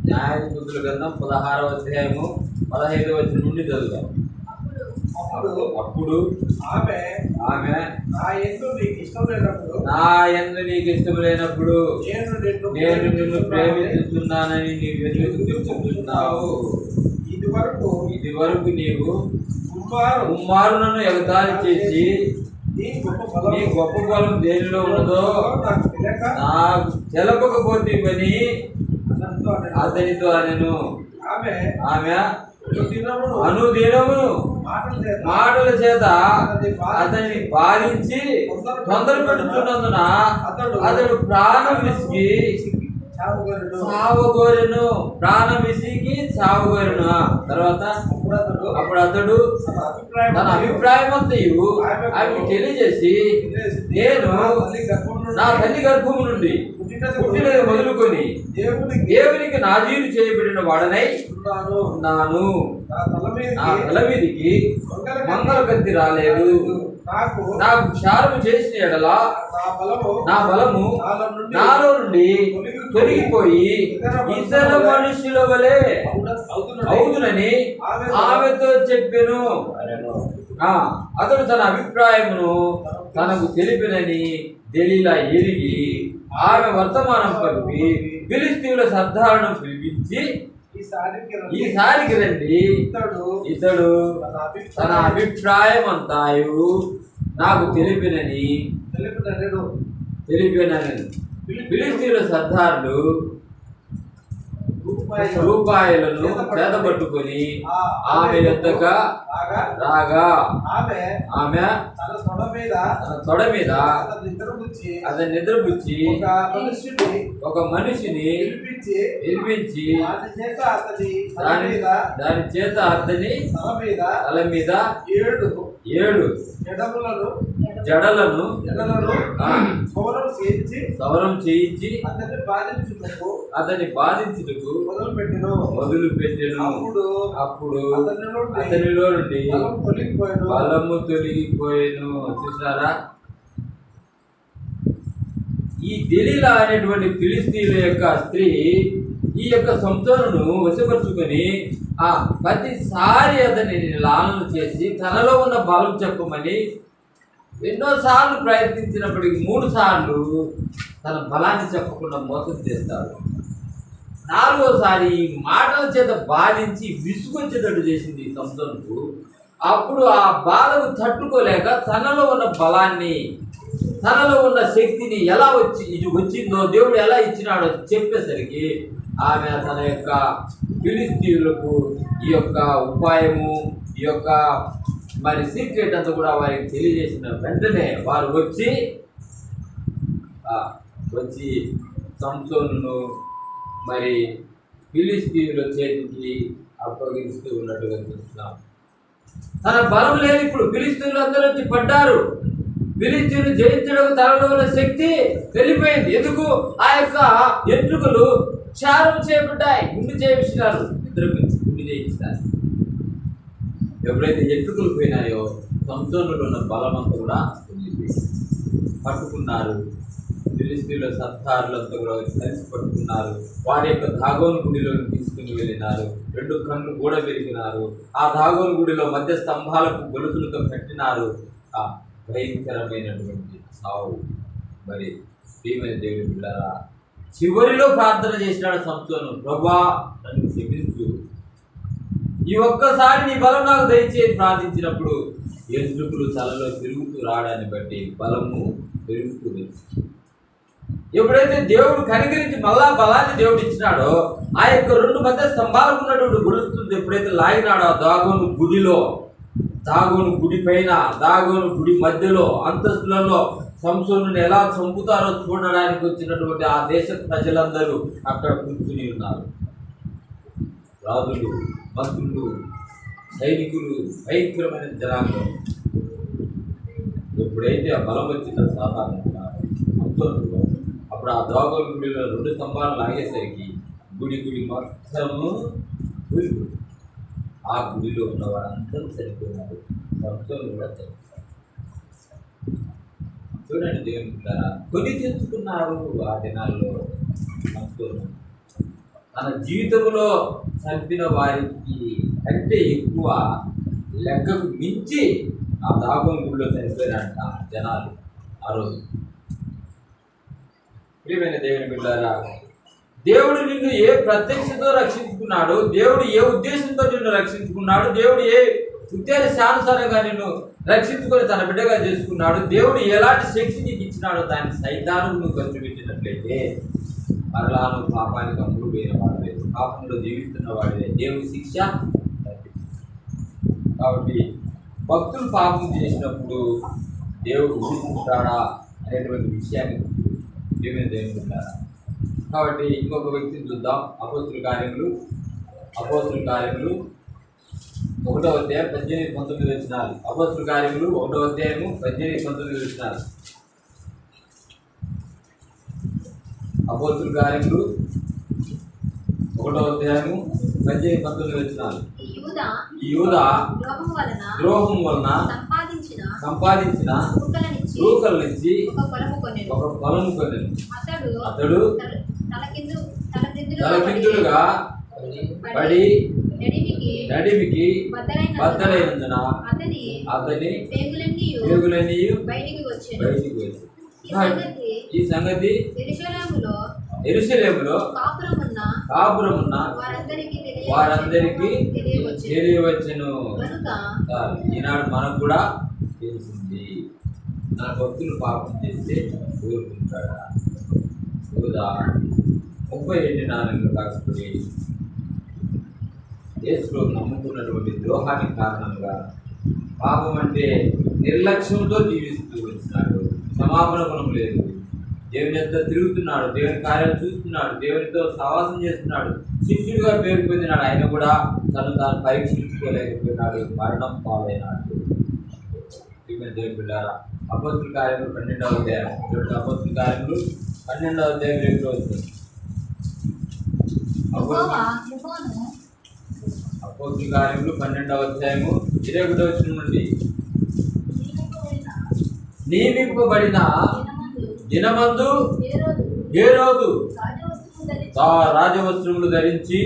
న్యాయాధిపతుల గ్రంథం 16వ అధ్యాయము 15వ వచనం నుండి చదువుతాం. అప్పుడు ఆమె నా యందు నీకు ఇష్టం లేనప్పుడు నేను నిన్ను ప్రేమిస్తున్నానని నీవెందుకు చెబుతున్నావు? ఇది వరకు నీవు కుమారు నన్ను ఎగతాళి చేసి నీ గొప్ప బలం దేనిలో ఉన్నదో నాకు తెలపకపోతేవని అతనితో అనెను. ఆమె అనుదినమును మాటల చేత అతన్ని బాధించి తొందర పెట్టుతున్నందున అతడు ప్రాణం విసిగి సావగోరెను. ప్రాణం విసిగి సావగోరెను. తర్వాత అప్పుడు అతడు తన అభిప్రాయం అంతయు ఆమెకు తెలియజేసి, నేను నా తల్లి గర్భము నుండి పుట్టినది మొదలుకొని దేవునికి నాజీరు చేయబడిన వాడనై ఉన్నాను. నా తల మీదికి మంగళ కత్తి రాలేదు. నాకు క్షారము చేసిన ఎడల నా బలము నాలో నుండి తొలగిపోయి ఇతర మనుషుల వలె అవుతునని ఆమెతో చెప్పెను. అతడు తన అభిప్రాయమును తనకు తెలిపినని దెలీలా ఎరిగి ఆమె వర్తమానం పంపి ఫిలిష్తీయుల సర్దారును పిలిపించి, ఈసారికి రండి, ఇతడు తన అభిప్రాయం అంతాయు నాకు తెలిపినని ఫిలిష్తీయుల సర్దారులు రూపాయలను చేతబట్టుకొని ఆమె యొద్దకు రాగా ఆమె తన తొడ మీద అతని నిద్రపుచ్చి ఒక మనిషిని పిలిపించి దాని చేత అతని తల మీద 7 జడలను సవరం చేయించి అతన్ని బాధించుటకు మొదలు పెట్టెను. అప్పుడు అతనిలో నుండి బలము తొలగిపోయాను. చూసారా, ఈ దెలీలా అనేటువంటి ఫిలిష్తీయుల యొక్క స్త్రీ ఈ యొక్క సంసోనును వశపరుచుకొని ప్రతిసారి అతని లాలన చేసి తనలో ఉన్న బలం చెప్పమని ఎన్నోసార్లు ప్రయత్నించినప్పటికీ 3 సార్లు తన బలాన్ని చెప్పకుండా మోసం చేస్తాడు. 4వసారి మాటల చేత బాధించి విసుగొచ్చేటట్టు చేసింది సంసోనుకు. అప్పుడు ఆ బాధకు తట్టుకోలేక తనలో ఉన్న బలాన్ని, తనలో ఉన్న శక్తిని ఎలా వచ్చిందో దేవుడు ఎలా ఇచ్చినాడో చెప్పేసరికి ఆమె తన యొక్క ఫిలిష్తీయులకు ఈ యొక్క ఉపాయము, ఈ యొక్క మరి సీక్రెట్ అంతా కూడా వారికి తెలియజేసిన వెంటనే వారు వచ్చి సంసోనును మరి ఫిలిష్తీయుల చేతికి అప్పగిస్తూ ఉన్నట్టుగా చూస్తున్నాం. తన బలం లేదు. ఇప్పుడు ఫిలిష్తీయులు అందరూ వచ్చి పడ్డారు. ఫిలిష్తీయులు జయించడం తనలో ఉన్న శక్తి వెళ్ళిపోయింది. ఎందుకు? ఆ యొక్క ఎంట్రుకలు క్షారం చేయబడ్డాయి. గుండు చేయించినారు. గుండు చేయించినారు. ఎప్పుడైతే ఎంట్రుకలు పోయినాయో సంసోనులో ఉన్న బలం అంతా కూడా వెళ్ళిపోయింది. పట్టుకున్నారు. ఫిలిష్తీయుల సర్దారులంతా కూడా కలిసి పట్టుకున్నారు. వారి యొక్క దాగోను గుడిలోకి తీసుకుని వెళ్ళినారు. 2 కళ్ళు గూడ పెరిగినారు. ఆ దాగోను గుడిలో మధ్య స్తంభాలకు గొలుసులతో కట్టినారు. ఆ భయంకరమైనటువంటి సావు. మరి ప్రియమైన దేవుని బిడ్డలారా, చివరిలో ప్రార్థన చేసినాడు సంసోను, ప్రభువా నన్ను క్షమించు, ఈ ఒక్కసారి నీ బలం నాకు దయచేసి ప్రార్థించినప్పుడు ఎంట్రుకలు తలలో తిరుగుతూ రావడాన్ని బట్టి బలము పెరుగుతుంది. ఎప్పుడైతే దేవుడు కనికరించి మళ్ళా బలాన్ని దేవుడు ఇచ్చినాడో ఆ యొక్క 2 మధ్య స్తంభాలకు ఉన్నటువంటి గొలుస్తుంది ఎప్పుడైతే లాగినాడో ఆ దాగోను గుడిలో, దాగోను గుడి పైన, దాగోను గుడి మధ్యలో, అంతస్తులలో సంసోనుని ఎలా చంపుతారో చూడడానికి వచ్చినటువంటి ఆ దేశ ప్రజలందరూ అక్కడ కూర్చుని ఉన్నారు. రాజులు, మంత్రులు, సైనికులు, భయంకరమైన జనాంగం. ఎప్పుడైతే ఆ బలం వచ్చిందో సాధారణంగా సంసోనుడు, అప్పుడు ఆ దాగోను గుడిలో 2 స్తంభాలు లాగేసరికి గుడి మొత్తము కూలిపోయింది. ఆ గుడిలో ఉన్న వారందరూ చనిపోయినారు. సంసోను కూడా చనిపోయారు. చూడండి దేవుని బిడ్డలారా, కొని తెచ్చుకున్నారు ఆ దినాల్లో. సంసోను తన జీవితంలో చంపిన వారికి కంటే ఎక్కువ, లెక్కకు మించి ఆ దాగోను గుడిలో చనిపోయినారంట జనాలు ఆ రోజు. ప్రియమైన దేవుని బిడ్డలారా, దేవుడు నిన్ను ఏ ప్రత్యక్షతో రక్షించుకున్నాడు, దేవుడు ఏ ఉద్దేశంతో నిన్ను రక్షించుకున్నాడు, దేవుడు ఏ ఉద్దేశానుసారంగా నిన్ను రక్షించుకొని తన బిడ్డగా చేసుకున్నాడు, దేవుడు ఎలాంటి శక్తి నీకు ఇచ్చినాడో దాన్ని సైతానికి నువ్వు ఖర్చు పెట్టినట్లయితే మరలా నువ్వు పాపానికి అమ్ముడు పోయిన వాడివే, పాపంలో జీవిస్తున్న వాడివే, దేవుని శిక్ష. కాబట్టి భక్తులు పాపం చేసినప్పుడు దేవుడు ఊరుకుంటాడా అనేటువంటి విషయాన్ని దేవుని ఉంటారా. కాబట్టి ఇంకొక వ్యక్తిని చూద్దాం. అపోస్తుల కార్యములు 1వ అధ్యాయం 18-19 వచనాలు. అపోస్తుల కార్యములు 1వ అధ్యాయము 18-19 వచనాలు. అపోస్తుల కార్యములు 1వ అధ్యాయము 18-19 వచనాలు. ఈ యూదా ద్రోహం వలన సంపాదించిన రూకల నుంచి ఒక పొలము కొనెను. అతడు తలకిందులుగా పడి నడిమికి బద్దలైనందున అతని పేగులన్నీ బయటికి వచ్చి. ఈ సంగతి యెరూషలేములో కాపురమున్న వారందరికీ తెలియవచ్చును. ఈనాడు మనకు కూడా తెలిసింది. తన భక్తులు పాపం చేస్తే ఊరుకుంటాడా? యూదా 37 కాకపోతే యేసులో నమ్ముకున్నటువంటి ద్రోహానికి కారణంగా పాపం అంటే నిర్లక్ష్యంతో జీవిస్తూ వచ్చినాడు. క్షమాపణ గుణం లేదు. దేవుని ఎంత తిరుగుతున్నాడు, దేవుని కార్యాలు చూస్తున్నాడు, దేవునితో సహవాసం చేస్తున్నాడు, శిష్యుడిగా పేరు పొందినాడు. ఆయన కూడా తాను పరీక్షించుకోలేకపోయినాడు, మరణం పాలైనాడు. దేవుని బిడ్డారా, అపోస్తుల కార్యములు 12వ అధ్యాయం. అపోస్తుల కార్యములు 12వ అధ్యాయం 2వ వచనం. అపోస్తుల కార్యములు 12వ అధ్యాయము 21వ వచనం నుండి. నియమింపబడిన దినమందు హేరోదు రాజవస్త్రములు ధరించి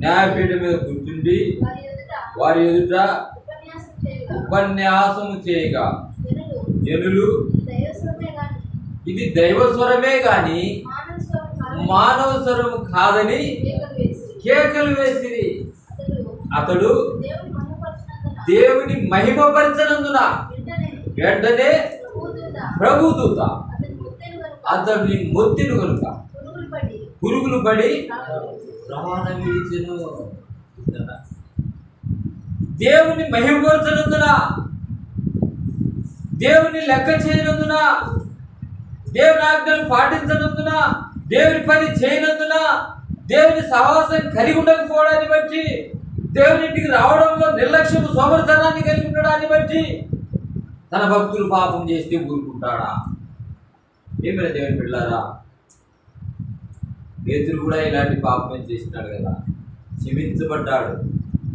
న్యాయపీఠం మీద కూర్చుండి వారి ఎదుట ఉపన్యాసము చేయగా జనులు ఇది దైవస్వరమే గాని మానవ స్వరము కాదని కేకలు వేసిరి. అతడు దేవుని మహిమపరచనందున వెంటనే ప్రభుదూత అతడిని మొత్తిను కనుక పురుగులు పడి ప్రాణం విడిచెను. దేవుని మహిమపరచనందున, దేవుని లెక్క చేయనందున, దేవుని ఆజ్ఞలు పాటించనందున, దేవుని పని చేయనందున, దేవుని సహవాసం కలిగి ఉండకపోవడాన్ని బట్టి, దేవుని ఇంటికి రావడంలో నిర్లక్ష్యం సోమరితనాన్ని కలిగి ఉండడాన్ని బట్టి తన భక్తులు పాపం చేస్తే ఊరుకుంటాడా? ఏమైనా దేవుని బిడ్డలారా, పేతురు కూడా ఇలాంటి పాపం చేసినాడు కదా, క్షమించబడ్డాడు,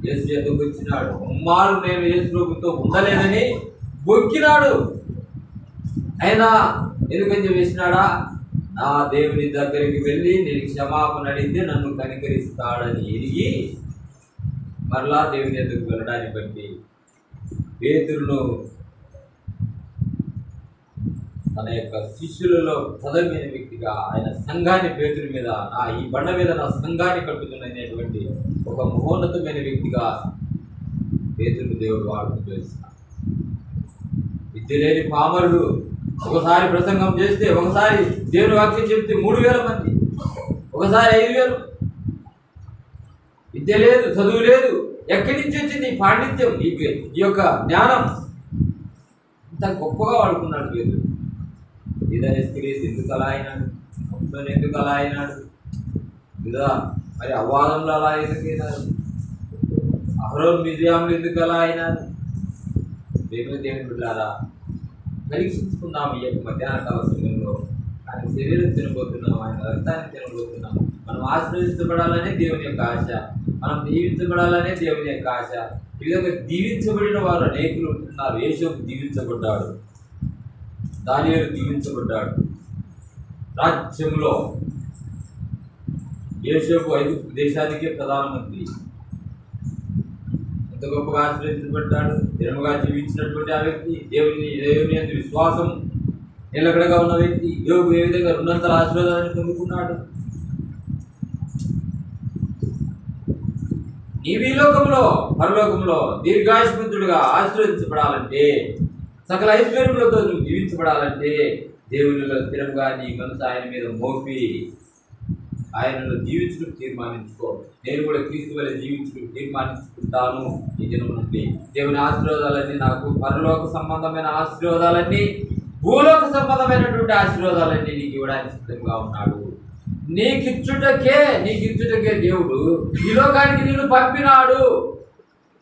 యేసు చేతుకు వచ్చినాడు. అమ్మాడు నేను యేసు ప్రభుతో ఉండలేదని బొక్కినాడు. అయినా ఎందుకని వేసినాడా? నా దేవుని దగ్గరికి వెళ్ళి నేను క్షమాపణ అడిగితే నన్ను కనికరిస్తాడని ఎరిగి మరలా దేవుని దగ్గరికి వెళ్ళడాన్ని బట్టి పేతురును తన యొక్క శిష్యులలో చదవమైన వ్యక్తిగా ఆయన సంఘాన్ని పేతురు మీద, ఈ బండ మీద నా సంఘాన్ని కట్టుతున్నటువంటి ఒక మహోన్నతమైన వ్యక్తిగా పేతురు దేవుడు వాడుతూ వేస్తున్నాడు. విద్య లేని పామరుడు ఒకసారి ప్రసంగం చేస్తే, ఒకసారి దేవుని వాక్యం చెప్తే 3000 మంది, ఒకసారి 5000. విద్య లేదు, చదువు లేదు, ఎక్కడి నుంచి వచ్చింది పాండిత్యం, ఈ యొక్క జ్ఞానం? ఇంత గొప్పగా వాడుకున్నాడు పేతురు. యేసుక్రీస్తు ఎందుకు అలా అయినాడు? సంసోను ఎందుకు అలా అయినాడు? లేదా మరి అవ్వాదంలో అలా ఎందుకు అయినారు? అహరోను మిర్యాములు ఎందుకు అలా అయినారు? దేవుని బిడ్డలారా, పరీక్షించుకుందాం ఈ యొక్క మధ్యాహ్న కాల సమయంలో. ఆయన శరీరం తినబోతున్నాం, ఆయన రక్తాన్ని తినబోతున్నాం. మనం ఆశీర్వదించబడాలనే దేవుని యొక్క ఆశ, మనం దీవించబడాలనే దేవుని యొక్క ఆశ. ఈ విధంగా దీవించబడిన వారు అనేకులు ఉంటున్నారు. యేషోబు దీవించబడ్డాడు, దానియేలు దీవించబడ్డాడు. రాజ్యంలో యేషోబు 5 దేశానికే ప్రధానమంత్రి. ఎంత గొప్పగా ఆశీర్వదించబడ్డాడు. స్థిరముగా జీవించినటువంటి ఆ వ్యక్తి, దేవుని యందు విశ్వాసం నిలకడగా ఉన్న వ్యక్తి. యోబు ఏ విధంగా 200 ఆశీర్వాదాలను పొందుకున్నాడు. నీవు ఈ లోకంలో పరలోకంలో దీర్ఘాయుష్మంతుడుగా ఆశీర్వదించబడాలంటే, సకల ఐశ్వర్యములతో నువ్వు జీవించబడాలంటే, దేవునిలో స్థిరంగా నీ మనసు ఆయన మీద మోపి ఆయనలో జీవించడం తీర్మానించుకో. నేను కూడా క్రీస్తు వలె జీవించడం తీర్మానించుకుంటాను. ఈ దినం నుండి దేవుని ఆశీర్వాదాలన్నీ, నాకు పరలోక సంబంధమైన ఆశీర్వాదాలన్నీ, భూలోక సంబంధమైనటువంటి ఆశీర్వాదాలన్నీ నీకు ఇవ్వడానికి సిద్ధంగా ఉన్నాడు. నీకిచ్చుటకే దేవుడు ఈ లోకానికి నిన్ను పంపినాడు.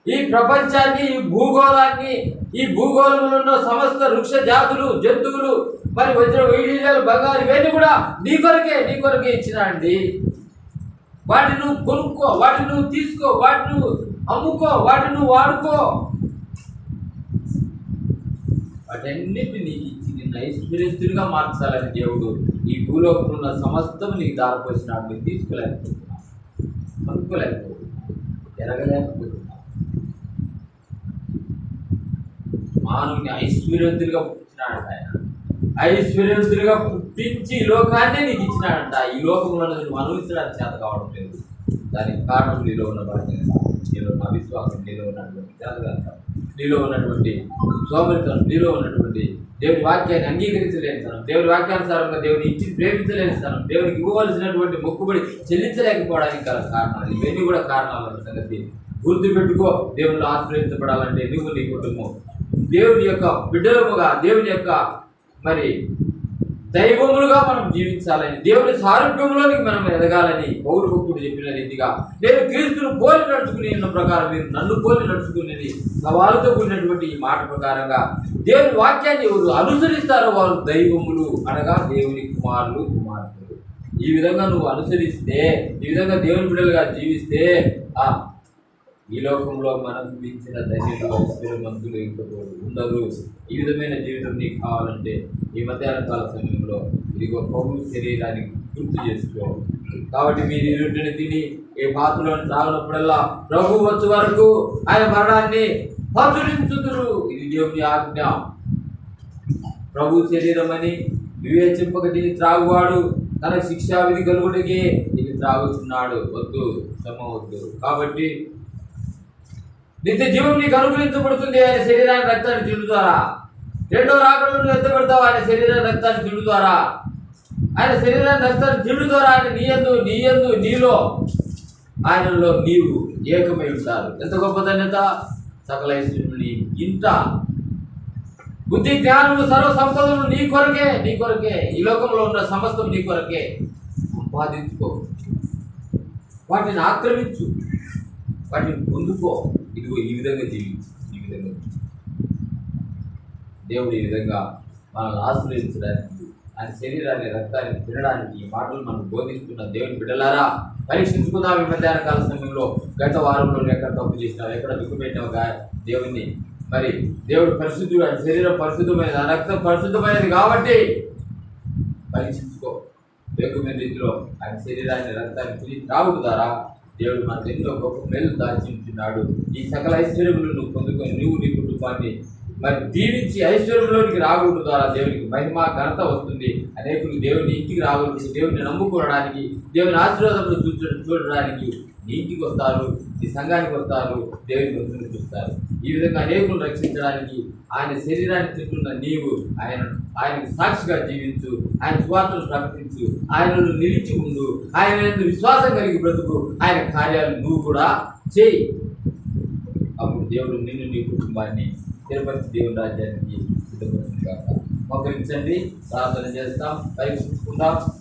ఈ ప్రపంచాన్ని, ఈ భూగోళాన్ని, ఈ భూగోళంలో ఉన్న సమస్త వృక్ష జాతులు, జంతువులు, మరి వజ్ర వైడూర్యాలు, బంగారు, ఇవన్నీ కూడా నీ కొరకే ఇచ్చినాండి. వాటిని నువ్వు కొనుక్కో, వాటిని నువ్వు తీసుకో, వాటిని నువ్వు అమ్ముకో, వాటిని నువ్వు వాడుకో. వాటన్నిటిని ఇచ్చి నిన్ను ఐశ్వర్యస్తుడిగా మార్చాలని దేవుడు ఈ భూలోకంలో ఉన్న సమస్తం నీకు దారిపోసినాడు. నీకు తీసుకోలేకపోతున్నావు, అనుకోలేకపోతున్నావు, ఎరగలేకపోతున్నావు. మానవుని ఐశ్వర్యవంతుడిగా పుట్టినాడు ఆయన. ఐశ్వర్యవంతుడిగా పుట్టించి ఈ లోకాన్నే నీకు ఇచ్చినాడంట. ఈ లోకంలో నువ్వు అనుభవించడానికి చేత కావడం లేదు. దానికి కారణం నీలో ఉన్న బాధ్యత, నీలో ఉన్న అవిశ్వాసం, నీలో ఉన్నటువంటి జాగ్రత్త, నీలో ఉన్నటువంటి సోమరితనం, నీలో ఉన్నటువంటి దేవుని వాక్యాన్ని అంగీకరించలేని స్థానం, దేవుని వాక్యానుసారంగా దేవుని ఇచ్చి ప్రేమించలేని స్థానం, దేవునికి ఇవ్వవలసినటువంటి మొక్కుబడి చెల్లించలేకపోవడానికి గల కారణాలు, ఇవన్నీ కూడా కారణాలు సంగతి గుర్తుపెట్టుకో. దేవుళ్ళు ఆశ్రయించబడాలంటే నువ్వు, నీ కుటుంబం దేవుని యొక్క బిడ్డలముగా, దేవుని యొక్క మరి దైవములుగా మనం జీవించాలని, దేవుని సారూప్యంలోనికి మనం ఎదగాలని పౌరు భక్తుడు చెప్పిన రీతిగా, నేను క్రీస్తును పోలి నడుచుకుని ఉన్న ప్రకారం మీరు నన్ను పోలి నడుచుకునేది సవాలుతో కూడినటువంటి ఈ మాట ప్రకారంగా దేవుని వాక్యాన్ని ఎవరు అనుసరిస్తారో వారు దైవములు, అనగా దేవుని కుమారులు, కుమార్తెలు. ఈ విధంగా నువ్వు అనుసరిస్తే, ఈ విధంగా దేవుని బిడ్డలుగా జీవిస్తే ఈ లోకంలో మనకు మించిన ధన్యులు, ఐశ్వర్యవంతులు ఇంకొకరు ఉండరు. ఈ విధమైన జీవితం నీకు కావాలంటే ఈ మధ్యాహ్న కాల సమయంలో ఇదిగో పౌరు శరీరాన్ని గుర్తు చేసుకో. కాబట్టి మీరు ఈ రొట్టెని తిని ఏ పాత్రలో తాగినప్పుడల్లా ప్రభు వచ్చే వరకు ఆయన మరణాన్ని ప్రచురించుదురు. ఇది దేవుని ఆజ్ఞ. ప్రభు శరీరం అని వివేచింపక దీన్ని త్రాగువాడు తన శిక్షావిధి కలుగుడికి ఇది త్రాగుతున్నాడు. వద్దు, శ్రమ వద్దు. కాబట్టి నిత్య జీవం నీకు అనుగ్రహించబడుతుంది ఆయన శరీరాన్ని, రక్తాన్ని తిండు ద్వారా. రెండో రాకడలో నువ్వు ఎత్తబడతావు ఆయన శరీరాన్ని, రక్తాన్ని తిండు ద్వారా. ఆయన శరీరాన్ని, రక్తాన్ని తిండు ద్వారా ఆయన నీయందు నీలో ఆయనలో నీవు ఏకమై ఉంటారు. ఎంత గొప్ప ధన్యత! సకల ఐశ్వర్యుని ఇంట బుద్ధి, జ్ఞానము, సర్వ సంపదలు నీ కొరకే. ఈ లోకంలో ఉన్న సమస్తం నీ కొరకే. సంపాదించుకో, వాటిని ఆక్రమించు, వాటిని పొందుకో. ఇదిగో ఈ విధంగా జీవించు. ఈ విధంగా దేవుడు ఈ విధంగా మనల్ని ఆశ్రయించడానికి, ఆయన శరీరాన్ని, రక్తాన్ని తినడానికి ఈ మాటలు మనం బోధిస్తున్న దేవుని బిడ్డలారా, పరీక్షించుకుందాం. ఈ మధ్యాహ్న కాల సమయంలో గత వారంలో ఎక్కడ తప్పు చేసినావు, ఎక్కడ దుఃఖపెట్టినావుగా దేవుణ్ణి. మరి దేవుడు పరిశుద్ధుడు, ఆయన శరీరం పరిశుద్ధమైనది, ఆ రక్తం పరిశుద్ధమైనది కాబట్టి పరీక్షించుకో. వేగమైన రీతిలో ఆయన శరీరాన్ని, రక్తాన్ని తిని త్రాగుడు ద్వారా దేవుడు మనకు ఎన్నో గొప్ప మేలు దాచించున్నాడు. ఈ సకల ఐశ్వర్యములు నువ్వు పొందుకొని నువ్వు నీ కుటుంబాన్ని మరి దీవించి ఐశ్వర్యంలోనికి రాకూడదు ద్వారా దేవునికి మహిమ, ఘనత వస్తుంది. అనేకులు దేవుని ఇంటికి రాకూడదు, దేవుని నమ్ముకోవడానికి, దేవుని ఆశీర్వాదంలో చూడడానికి నీ ఇంటికి వస్తారు, నీ సంఘానికి వస్తారు, దేవుని భక్తులను చూస్తారు. ఈ విధంగా అనేకులను రక్షించడానికి ఆయన శరీరాన్ని తింటున్న నీవు ఆయనకు సాక్షిగా జీవించు, ఆయన సువార్తను ప్రకటించు, ఆయనను నిలిచి ఉండు, ఆయన విశ్వాసం కలిగి బ్రతుకు, ఆయన కార్యాలు నువ్వు కూడా చేయి. అప్పుడు దేవుడు నిన్ను, నీ కుటుంబాన్ని తిరుపతి దేవుని రాజ్యానికి సిద్ధపడుతుంది కాక. మోకరించండి, ప్రార్థన చేస్తాం, పైకి చూసుకుందాం.